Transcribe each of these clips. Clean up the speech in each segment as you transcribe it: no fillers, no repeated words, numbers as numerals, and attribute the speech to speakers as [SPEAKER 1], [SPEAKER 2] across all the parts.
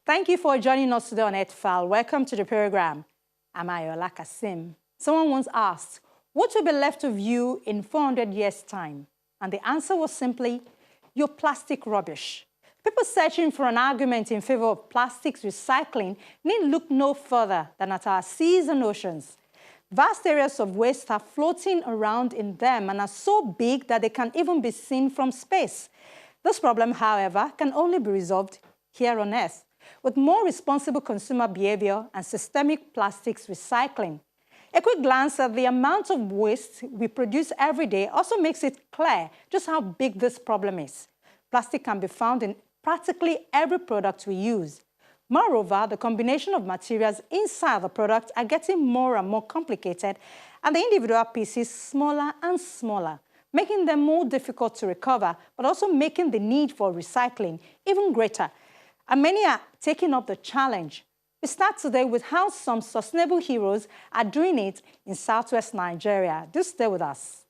[SPEAKER 1] Thank you for joining us today on Earthfile. Welcome to the program. I'm Ayola Kasim. Someone once asked, what will be left of you in 400 years' time? And the answer was simply, your plastic rubbish. People searching for an argument in favor of plastics recycling need look no further than at our seas and oceans. Vast areas of waste are floating around in them and are so big that they can even be seen from space. This problem, however, can only be resolved here on Earth with more responsible consumer behavior and systemic plastics recycling. A quick glance at the amount of waste we produce every day also makes it clear just how big this problem is. Plastic can be found in practically every product we use. Moreover, the combination of materials inside the product are getting more and more complicated, and the individual pieces smaller and smaller, making them more difficult to recover, but also making the need for recycling even greater. And many are taking up the challenge. We start today with how some sustainable heroes are doing it in southwest Nigeria. Do stay with us.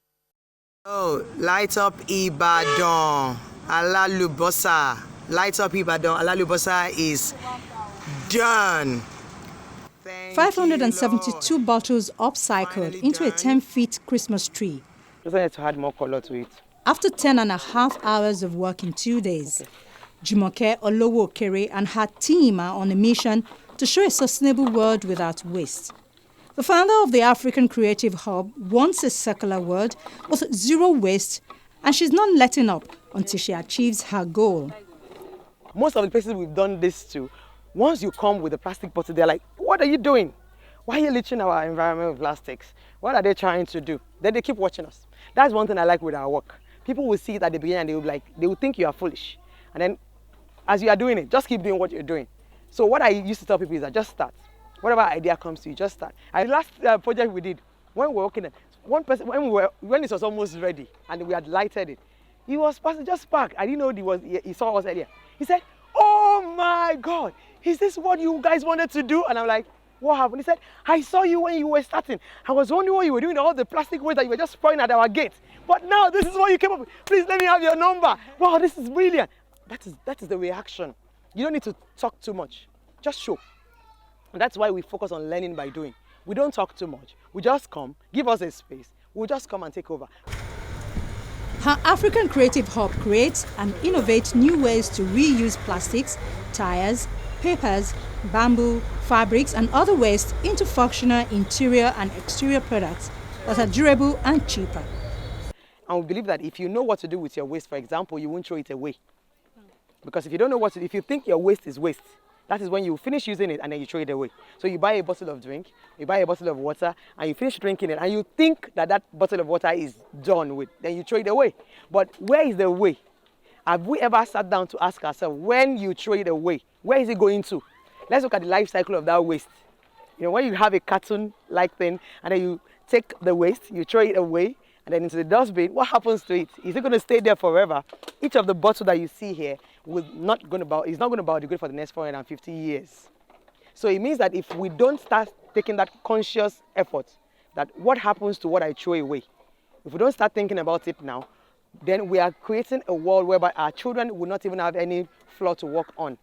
[SPEAKER 2] Oh, light up Ibadan, Alalubosa. Light up Ibadan, Alalubosa is done.
[SPEAKER 1] 572 bottles upcycled into a 10-feet Christmas tree.
[SPEAKER 2] Just wanted to add more color to it.
[SPEAKER 1] After 10.5 hours of work in 2 days, Jumoke Olowokere and her team are on a mission to show a sustainable world without waste. The founder of the African Creative Hub wants a circular world with zero waste, and she's not letting up until she achieves her goal.
[SPEAKER 2] Most of the places we've done this to, once you come with a plastic bottle, they're like, what are you doing? Why are you littering our environment with plastics? What are they trying to do? Then they keep watching us. That's one thing I like with our work. People will see it at the beginning and they will think you are foolish. And then as you are doing it, just keep doing what you're doing. So what I used to tell people is that just start. Whatever idea comes to you, just start. And the last project we did, when we were working, one person, when it was almost ready and we had lighted it, he was passing, just parked. I didn't know he saw us earlier. He said, oh my God, is this what you guys wanted to do? And I'm like, what happened? He said, I saw you when you were starting. I was wondering what you were doing, all the plastic waste that you were just throwing at our gate. But now this is what you came up with. Please let me have your number. Wow, this is brilliant. That is the reaction. You don't need to talk too much. Just show. And that's why we focus on learning by doing. We don't talk too much. We just come, give us a space. We'll just come and take over.
[SPEAKER 1] Her African Creative Hub creates and innovates new ways to reuse plastics, tires, papers, bamboo, fabrics, and other waste into functional interior and exterior products that are durable and cheaper.
[SPEAKER 2] And we believe that if you know what to do with your waste, for example, you won't throw it away. Because if you don't know what to do, if you think your waste is waste, that is when you finish using it and then you throw it away. So you buy a bottle of drink, you buy a bottle of water, and you finish drinking it, and you think that that bottle of water is done with, then you throw it away. But where is the way? Have we ever sat down to ask ourselves, when you throw it away, where is it going to? Let's look at the life cycle of that waste. You know, when you have a cartoon-like thing, and then you take the waste, you throw it away, and then into the dustbin, what happens to it? Is it going to stay there forever? Each of the bottles that you see here is not going to biodegrade for the next 450 years. So it means that if we don't start taking that conscious effort, that what happens to what I throw away, if we don't start thinking about it now, then we are creating a world whereby our children will not even have any floor to walk on.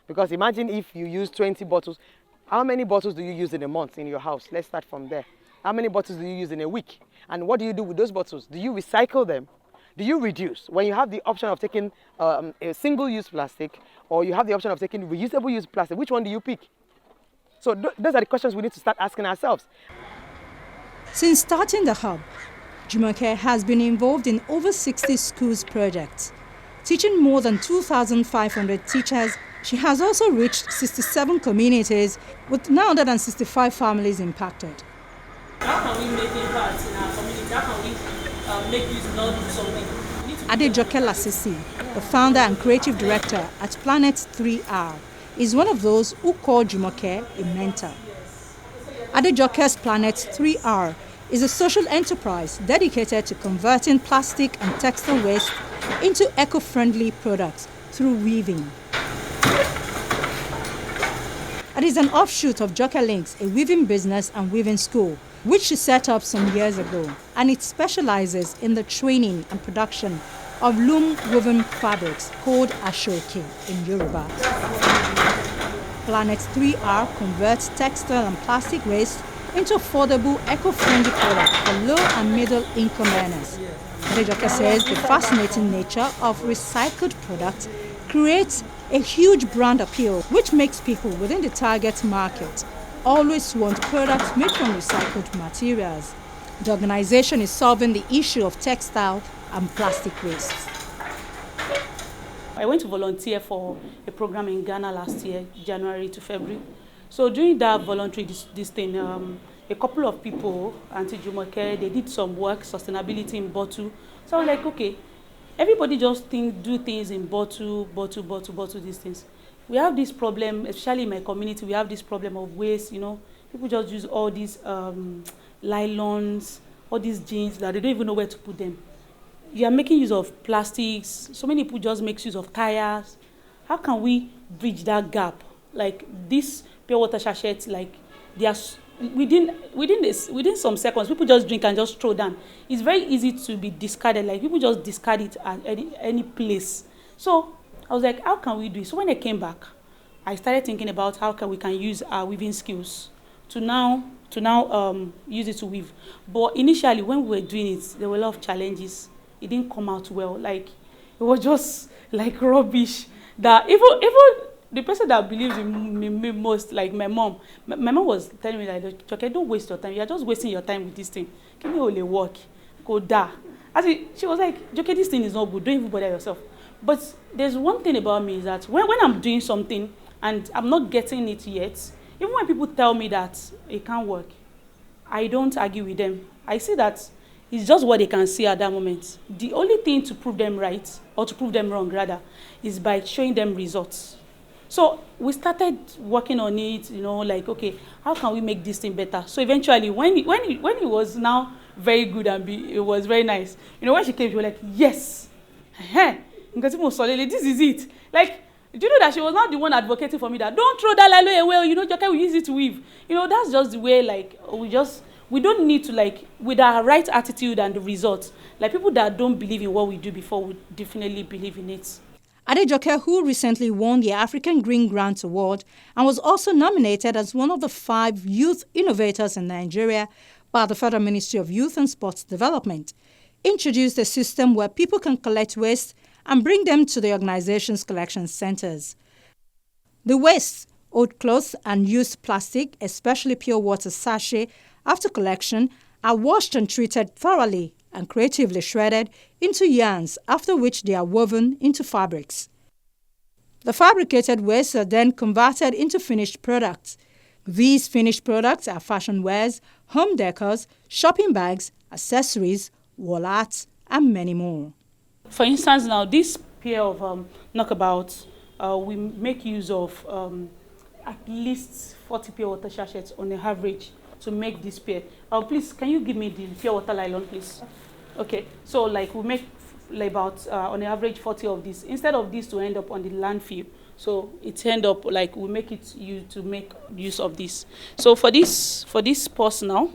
[SPEAKER 2] Because imagine if you use 20 bottles, how many bottles do you use in a month in your house? Let's start from there. How many bottles do you use in a week? And what do you do with those bottles? Do you recycle them? Do you reduce? When you have the option of taking a single-use plastic, or you have the option of taking reusable-use plastic, which one do you pick? So those are the questions we need to start asking ourselves.
[SPEAKER 1] Since starting the hub, Jumoke has been involved in over 60 schools projects. Teaching more than 2,500 teachers, she has also reached 67 communities with 965 families impacted.
[SPEAKER 3] How can we make impact in our community? How can we make this not do something?
[SPEAKER 1] Adejoke Lasisi, the founder and creative director at Planet 3R, is one of those who call Jumoke a mentor. Adejoke's Planet 3R is a social enterprise dedicated to converting plastic and textile waste into eco-friendly products through weaving. It is an offshoot of Joke Links, a weaving business and weaving school, which she set up some years ago, and it specializes in the training and production of loom woven fabrics called ashoke in Yoruba. Planet 3R converts textile and plastic waste into affordable, eco-friendly products for low and middle-income earners. Adejoke says the fascinating nature of recycled products creates a huge brand appeal, which makes people within the target market always want products made from recycled materials. The organization is solving the issue of textile and plastic waste.
[SPEAKER 3] I went to volunteer for a program in Ghana last year, January to February. So during that voluntary this thing, a couple of people, Auntie Jumoke, they did some work, sustainability in bottle. So I was like, okay, everybody just do things in bottle, these things. We have this problem, especially in my community, we have this problem of waste, you know. People just use all these nylons, all these jeans that they don't even know where to put them. You are making use of plastics. So many people just make use of tires. How can we bridge that gap? Like this pure water sachets, like they are within some seconds, people just drink and just throw down. It's very easy to be discarded. Like people just discard it at any place. So I was like, how can we do it? So when I came back, I started thinking about how we can use our weaving skills to now use it to weave. But initially, when we were doing it, there were a lot of challenges. It didn't come out well. Like it was just like rubbish. That even the person that believes in me most, like my mom was telling me like, okay, don't waste your time. You're just wasting your time with this thing. Give me only work. Go da. She was like, okay, this thing is not good. Don't even bother yourself. But there's one thing about me is that when I'm doing something and I'm not getting it yet, even when people tell me that it can't work, I don't argue with them. I see that it's just what they can see at that moment. The only thing to prove them right, or to prove them wrong rather, is by showing them results. So we started working on it, you know, like, okay, how can we make this thing better? So eventually, when it was now very good and it was very nice, you know, when she came, she was like, yes, this is it. Like, do you know that she was not the one advocating for me that don't throw that lalo away, you know, Joke, we use it to weave. You know, that's just the way, like, we don't need to, like, with our right attitude and the results, like people that don't believe in what we do before would definitely believe in it.
[SPEAKER 1] Adejoke, who recently won the African Green Grant Award and was also nominated as one of the 5 youth innovators in Nigeria by the Federal Ministry of Youth and Sports Development, introduced a system where people can collect waste and bring them to the organization's collection centers. The waste, old clothes and used plastic, especially pure water sachet, after collection, are washed and treated thoroughly and creatively shredded into yarns, after which they are woven into fabrics. The fabricated wastes are then converted into finished products. These finished products are fashion wares, home decors, shopping bags, accessories, wall arts, and many more.
[SPEAKER 3] For instance, now this pair of knockabouts, we make use of at least 40 pure water sachets on an average to make this pair. Please, can you give me the pure water nylon, please? Okay, so like we make like about on an average 40 of this. Instead of this to end up on the landfill, so it end up like we make it to make use of this. So for this purse now,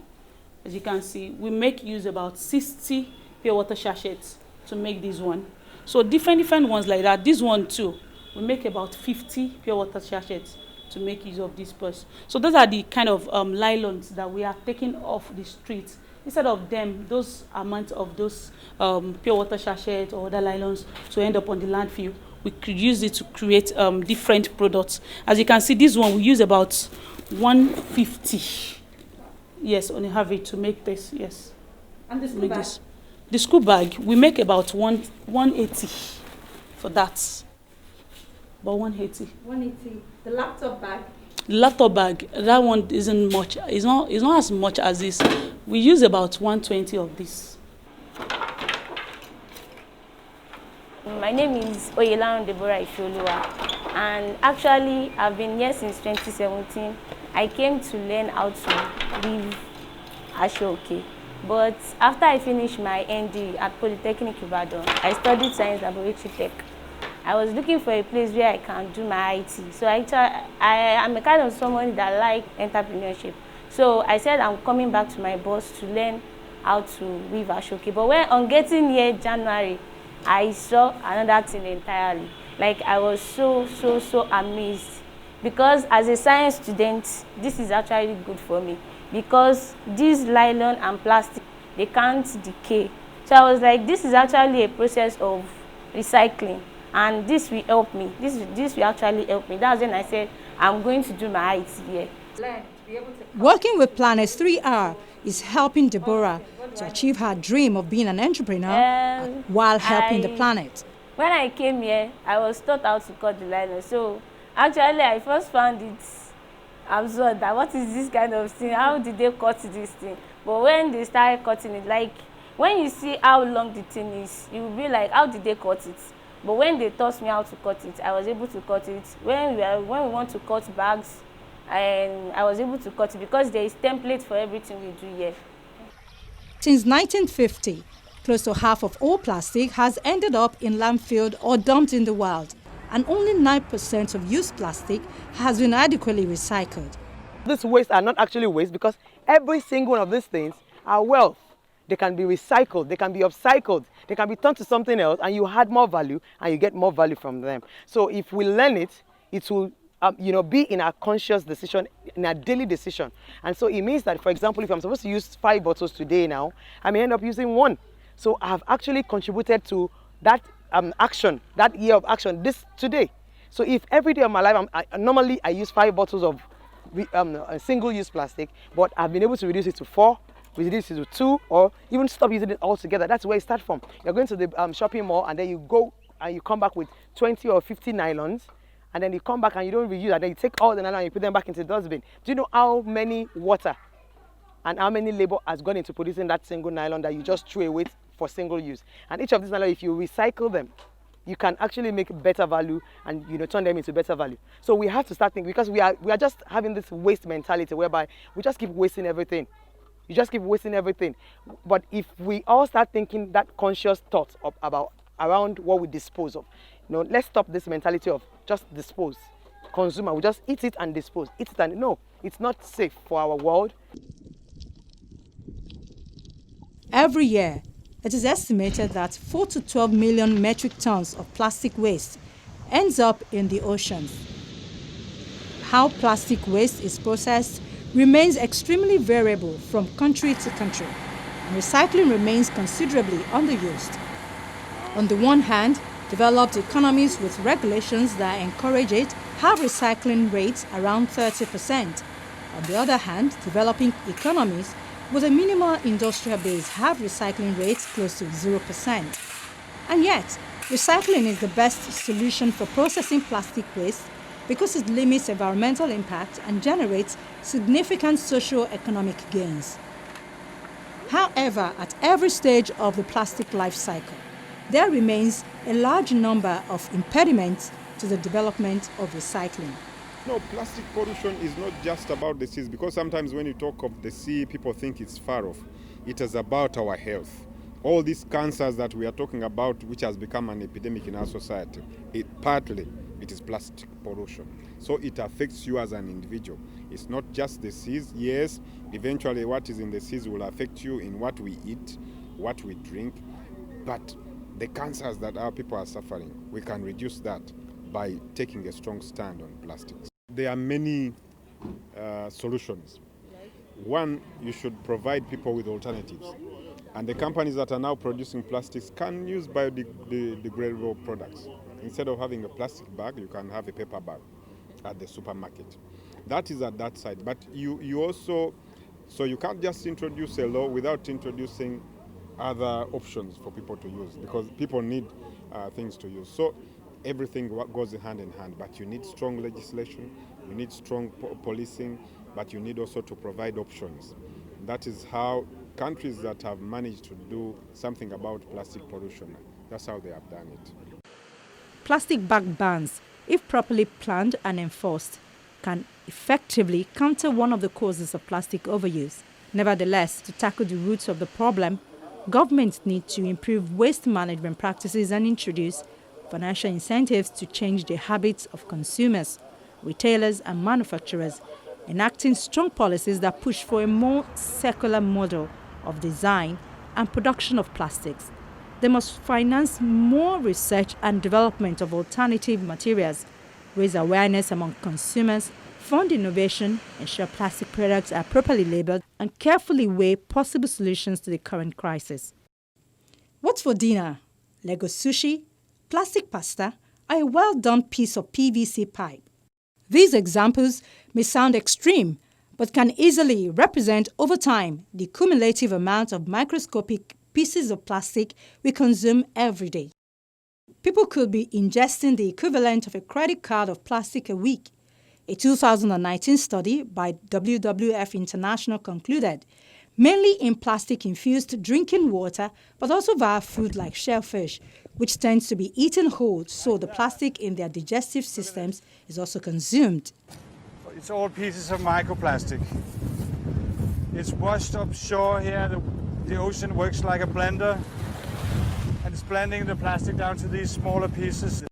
[SPEAKER 3] as you can see, we make use about 60 pure water sachets to make this one. So different ones like that. This one too, we make about 50 pure water sachets to make use of this purse. So those are the kind of nylons that we are taking off the streets. Instead of them, those amounts of those pure water sachets or other nylons to end up on the landfill, we could use it to create different products. As you can see, this one we use about 150. Yes, on average to make this. Yes.
[SPEAKER 1] And the school bag?
[SPEAKER 3] The school bag, we make about 180 for that. About 180.
[SPEAKER 1] 180. The laptop bag?
[SPEAKER 3] The laptop bag, that one isn't much. It's not as much as this. We use about 120 of this.
[SPEAKER 4] My name is Oyelaun Deborah Ifeoluwa, and actually I've been here since 2017. I came to learn how to weave ashoke. But after I finished my ND at Polytechnic Ibadan, I studied Science Laboratory Tech. I was looking for a place where I can do my IT. So I am a kind of someone that likes entrepreneurship. So I said I'm coming back to my boss to learn how to weave ashoke. But when on getting here January, I saw another thing entirely. Like I was so amazed because as a science student, this is actually good for me because these nylon and plastic, they can't decay. So I was like, this is actually a process of recycling, and this will help me. This will actually help me. That's when I said, I'm going to do my IT here.
[SPEAKER 1] Working with Planet 3R is helping Deborah to achieve her dream of being an entrepreneur while helping the planet.
[SPEAKER 4] When I came here, I was taught how to cut the nylon. So actually, I first found it absurd that what is this kind of thing? How did they cut this thing? But when they started cutting it, like when you see how long the thing is, you will be like, how did they cut it? But when they taught me how to cut it, I was able to cut it. When we want to cut bags, and I was able to cut it because there is template for everything we do here.
[SPEAKER 1] Since 1950, close to half of all plastic has ended up in landfill or dumped in the wild, and only 9% of used plastic has been adequately recycled.
[SPEAKER 2] These wastes are not actually waste because every single one of these things are wealth. They can be recycled, they can be upcycled, they can be turned to something else, and you add more value and you get more value from them. So if we learn it, it will be in our conscious decision, in our daily decision. And so it means that, for example, if I'm supposed to use 5 bottles today now, I may end up using 1. So I have actually contributed to that action, that year of action, today. So if every day of my life, normally I use 5 bottles of single-use plastic, but I've been able to reduce it to 4, reduce it to 2, or even stop using it altogether. That's where it starts from. You're going to the shopping mall, and then you go and you come back with 20 or 50 nylons, and then you come back and you don't reuse, and then you take all the nylon and you put them back into the dustbin. Do you know how many water and how many labor has gone into producing that single nylon that you just threw away for single use? And each of these nylon, if you recycle them, you can actually make better value and turn them into better value. So we have to start thinking, because we are just having this waste mentality whereby we just keep wasting everything. You just keep wasting everything. But if we all start thinking that conscious thought around what we dispose of, let's stop this mentality of just dispose, consumer. We just eat it and dispose. No, it's not safe for our world.
[SPEAKER 1] Every year, it is estimated that 4 to 12 million metric tons of plastic waste ends up in the oceans. How plastic waste is processed remains extremely variable from country to country, and recycling remains considerably underused. On the one hand, developed economies with regulations that encourage it have recycling rates around 30%. On the other hand, developing economies with a minimal industrial base have recycling rates close to 0%. And yet, recycling is the best solution for processing plastic waste because it limits environmental impact and generates significant socio-economic gains. However, at every stage of the plastic life cycle, there remains a large number of impediments to the development of recycling.
[SPEAKER 5] No, plastic pollution is not just about the seas, because sometimes when you talk of the sea, people think it's far off. It is about our health. All these cancers that we are talking about, which has become an epidemic in our society, partly it is plastic pollution. So it affects you as an individual. It's not just the seas. Yes, eventually what is in the seas will affect you in what we eat, what we drink, but the cancers that our people are suffering, we can reduce that by taking a strong stand on plastics. There are many solutions. One, you should provide people with alternatives. And the companies that are now producing plastics can use biodegradable products. Instead of having a plastic bag, you can have a paper bag at the supermarket. That is at that side. But you also, so you can't just introduce a law without introducing other options for people to use, because people need things to use. So everything goes hand in hand, but you need strong legislation, you need strong policing, but you need also to provide options. That is how countries that have managed to do something about plastic pollution, that's how they have done it.
[SPEAKER 1] Plastic bag bans, if properly planned and enforced, can effectively counter one of the causes of plastic overuse. Nevertheless, to tackle the roots of the problem, governments need to improve waste management practices and introduce financial incentives to change the habits of consumers, retailers and manufacturers, enacting strong policies that push for a more circular model of design and production of plastics. They must finance more research and development of alternative materials, raise awareness among consumers, fund innovation, ensure plastic products are properly labeled, and carefully weigh possible solutions to the current crisis. What's for dinner? Lego sushi, plastic pasta, or a well-done piece of PVC pipe? These examples may sound extreme, but can easily represent over time the cumulative amount of microscopic pieces of plastic we consume every day. People could be ingesting the equivalent of a credit card of plastic a week. A 2019 study by WWF International concluded, mainly in plastic-infused drinking water, but also via food like shellfish, which tends to be eaten whole, so the plastic in their digestive systems is also consumed.
[SPEAKER 6] It's all pieces of microplastic. It's washed offshore here. The ocean works like a blender, and it's blending the plastic down to these smaller pieces.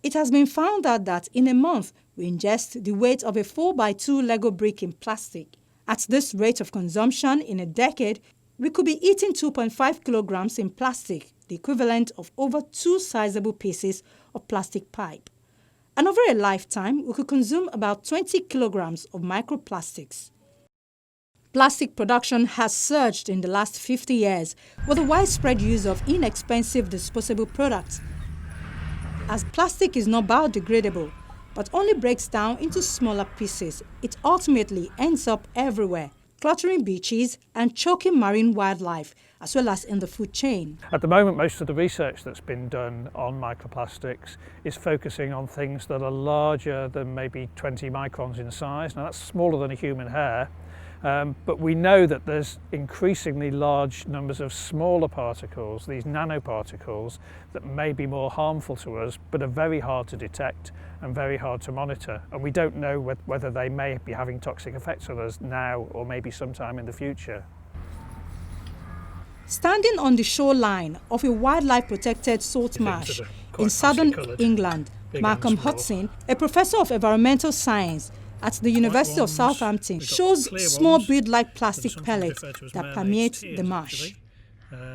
[SPEAKER 1] It has been found out that in a month, we ingest the weight of a 4x2 Lego brick in plastic. At this rate of consumption in a decade, we could be eating 2.5 kilograms in plastic, the equivalent of over 2 sizable pieces of plastic pipe. And over a lifetime, we could consume about 20 kilograms of microplastics. Plastic production has surged in the last 50 years with the widespread use of inexpensive disposable products. As plastic is not biodegradable, but only breaks down into smaller pieces, it ultimately ends up everywhere, cluttering beaches and choking marine wildlife, as well as in the food chain.
[SPEAKER 7] At the moment, most of the research that's been done on microplastics is focusing on things that are larger than maybe 20 microns in size. Now that's smaller than a human hair, but we know that there's increasingly large numbers of smaller particles, these nanoparticles, that may be more harmful to us, but are very hard to detect and very hard to monitor. And we don't know whether they may be having toxic effects on us now or maybe sometime in the future.
[SPEAKER 1] Standing on the shoreline of a wildlife-protected salt marsh in southern England, Malcolm Hudson, a professor of environmental science at the University of Southampton, shows small bead-like plastic pellets that permeate the marsh.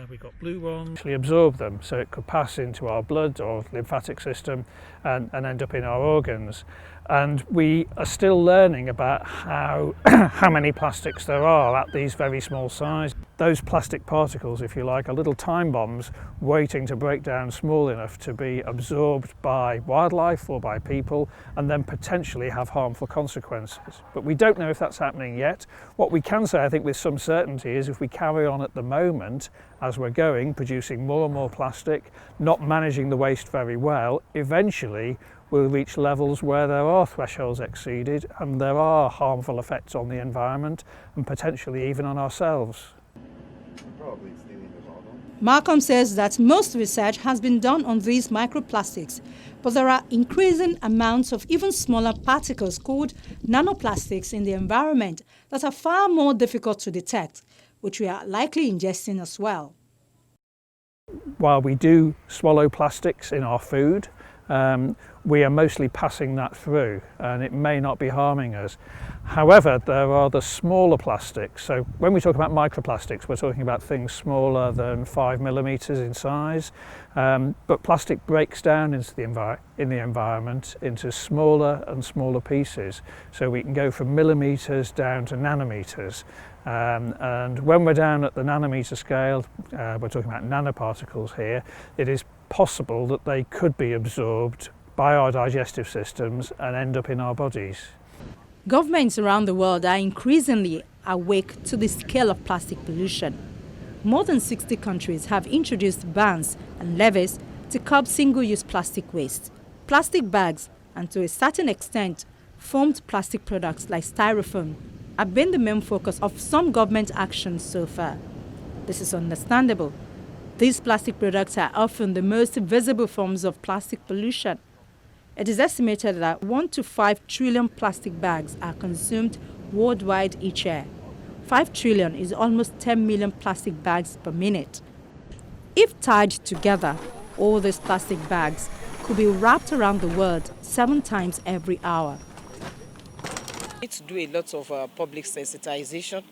[SPEAKER 7] We've got blue ones. Actually absorb them, so it could pass into our blood or lymphatic system and end up in our organs. And we are still learning about how many plastics there are at these very small size. Those plastic particles, if you like, are little time bombs waiting to break down small enough to be absorbed by wildlife or by people and then potentially have harmful consequences. But we don't know if that's happening yet. What we can say, I think, with some certainty is if we carry on at the moment as we're going, producing more and more plastic, not managing the waste very well, eventually we'll reach levels where there are thresholds exceeded and there are harmful effects on the environment and potentially even on ourselves.
[SPEAKER 1] Malcolm says that most research has been done on these microplastics, but there are increasing amounts of even smaller particles called nanoplastics in the environment that are far more difficult to detect, which we are likely ingesting as well.
[SPEAKER 7] While we do swallow plastics in our food, we are mostly passing that through and it may not be harming us. However, there are the smaller plastics. So when we talk about microplastics, we're talking about things smaller than 5 millimeters in size. But plastic breaks down into the environment into smaller and smaller pieces. So we can go from millimeters down to nanometers. And when we're down at the nanometer scale, we're talking about nanoparticles here, it is possible that they could be absorbed by our digestive systems and end up in our bodies.
[SPEAKER 1] Governments around the world are increasingly awake to the scale of plastic pollution. More than 60 countries have introduced bans and levies to curb single-use plastic waste. Plastic bags and, to a certain extent, foamed plastic products like styrofoam have been the main focus of some government actions so far. This is understandable. These plastic products are often the most visible forms of plastic pollution. It is estimated that 1 to 5 trillion plastic bags are consumed worldwide each year. 5 trillion is almost 10 million plastic bags per minute. If tied together, all these plastic bags could be wrapped around the world 7 times every hour.
[SPEAKER 8] We need to do a lot of public sensitization,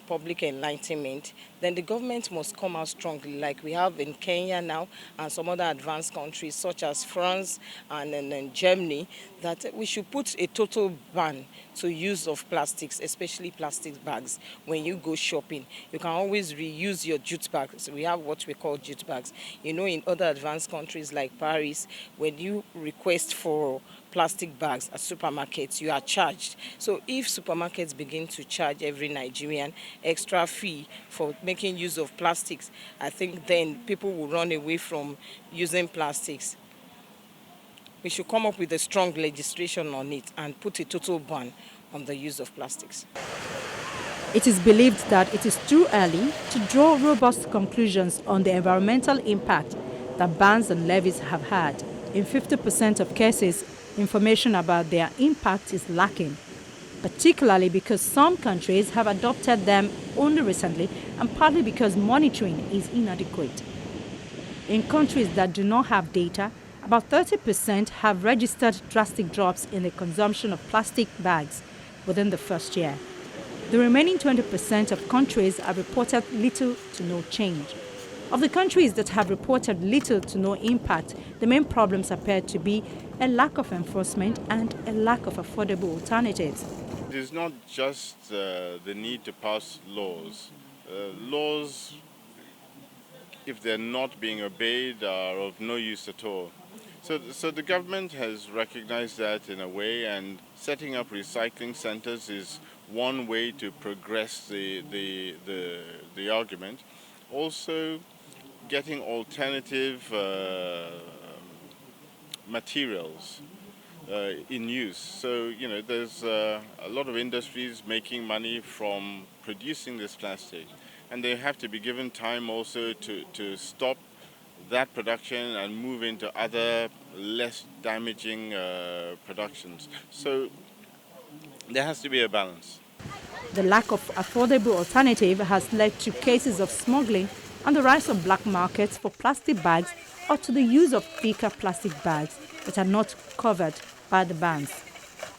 [SPEAKER 8] public enlightenment, then the government must come out strongly, like we have in Kenya now and some other advanced countries such as France and Germany, that we should put a total ban to use of plastics, especially plastic bags. When you go shopping, you can always reuse your jute bags. We have what we call jute bags. You know, in other advanced countries like Paris, when you request for plastic bags at supermarkets, you are charged. So if supermarkets begin to charge every Nigerian extra fee for making use of plastics, I think then people will run away from using plastics. We should come up with a strong legislation on it and put a total ban on the use of plastics.
[SPEAKER 1] It is believed that it is too early to draw robust conclusions on the environmental impact that bans and levies have had. In 50% of cases, information about their impact is lacking, particularly because some countries have adopted them only recently and partly because monitoring is inadequate. In countries that do not have data, about 30% have registered drastic drops in the consumption of plastic bags within the first year. The remaining 20% of countries have reported little to no change. Of the countries that have reported little to no impact, the main problems appear to be a lack of enforcement and a lack of affordable alternatives.
[SPEAKER 9] It is not just the need to pass laws. Laws, if they're not being obeyed, are of no use at all. So the government has recognized that in a way, and setting up recycling centers is one way to progress the argument. Also, getting alternative materials in use. So, you know, there's a lot of industries making money from producing this plastic, and they have to be given time also to stop that production and move into other less damaging productions. So there has to be a balance.
[SPEAKER 1] The lack of affordable alternative has led to cases of smuggling and the rise of black markets for plastic bags or to the use of thicker plastic bags that are not covered by the bans.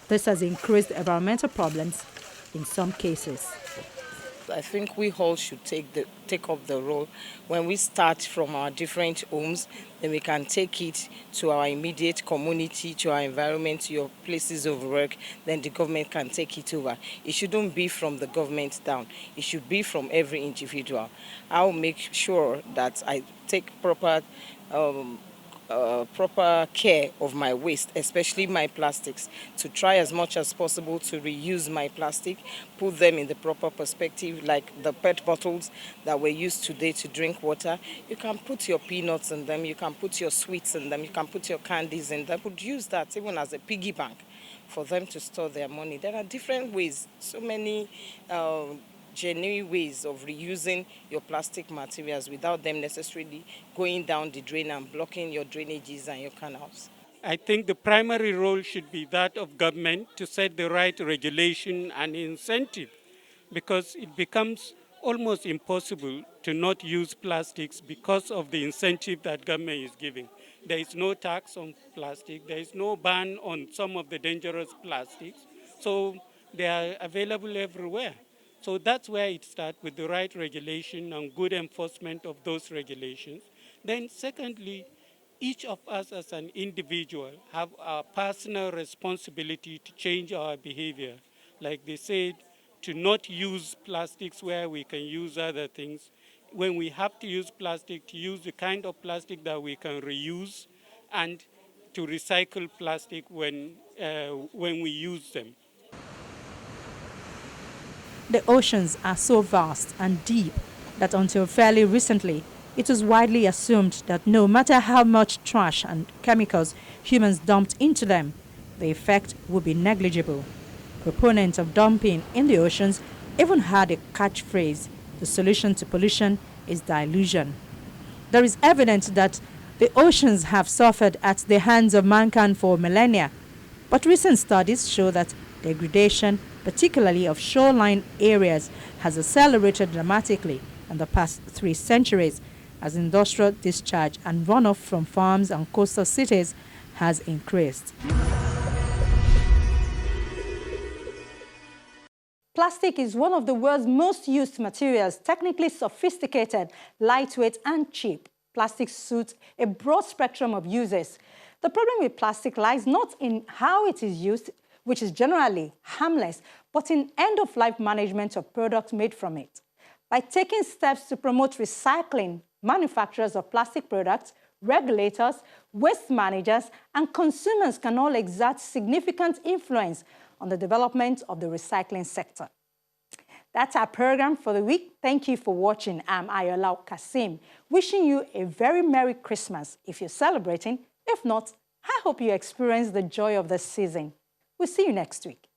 [SPEAKER 1] This has increased environmental problems in some cases.
[SPEAKER 8] I think we all should take up the role. When we start from our different homes, then we can take it to our immediate community, to our environment, to your places of work, then the government can take it over. It shouldn't be from the government down. It should be from every individual. I'll make sure that I take proper care of my waste, especially my plastics, to try as much as possible to reuse my plastic, put them in the proper perspective, like the PET bottles that were used today to drink water. You can put your peanuts in them, you can put your sweets in them, you can put your candies in them. You could use that even as a piggy bank for them to store their money. There are different ways, so many genuine ways of reusing your plastic materials without them necessarily going down the drain and blocking your drainages and your canals.
[SPEAKER 10] I think the primary role should be that of government to set the right regulation and incentive, because it becomes almost impossible to not use plastics because of the incentive that government is giving. There is no tax on plastic, there is no ban on some of the dangerous plastics, so they are available everywhere. So that's where it starts, with the right regulation and good enforcement of those regulations. Then secondly, each of us as an individual have a personal responsibility to change our behavior. Like they said, to not use plastics where we can use other things. When we have to use plastic, to use the kind of plastic that we can reuse, and to recycle plastic when we use them.
[SPEAKER 1] The oceans are so vast and deep that until fairly recently, it was widely assumed that no matter how much trash and chemicals humans dumped into them, the effect would be negligible. Proponents of dumping in the oceans even had a catchphrase: the solution to pollution is dilution. There is evidence that the oceans have suffered at the hands of mankind for millennia, but recent studies show that degradation, particularly of shoreline areas, has accelerated dramatically in the past 3 centuries as industrial discharge and runoff from farms and coastal cities has increased. Plastic is one of the world's most used materials, technically sophisticated, lightweight, and cheap. Plastic suits a broad spectrum of uses. The problem with plastic lies not in how it is used, which is generally harmless, but in end-of-life management of products made from it. By taking steps to promote recycling, manufacturers of plastic products, regulators, waste managers, and consumers can all exert significant influence on the development of the recycling sector. That's our program for the week. Thank you for watching. I'm Ayola Kasim, wishing you a very Merry Christmas if you're celebrating. If not, I hope you experience the joy of the season. We'll see you next week.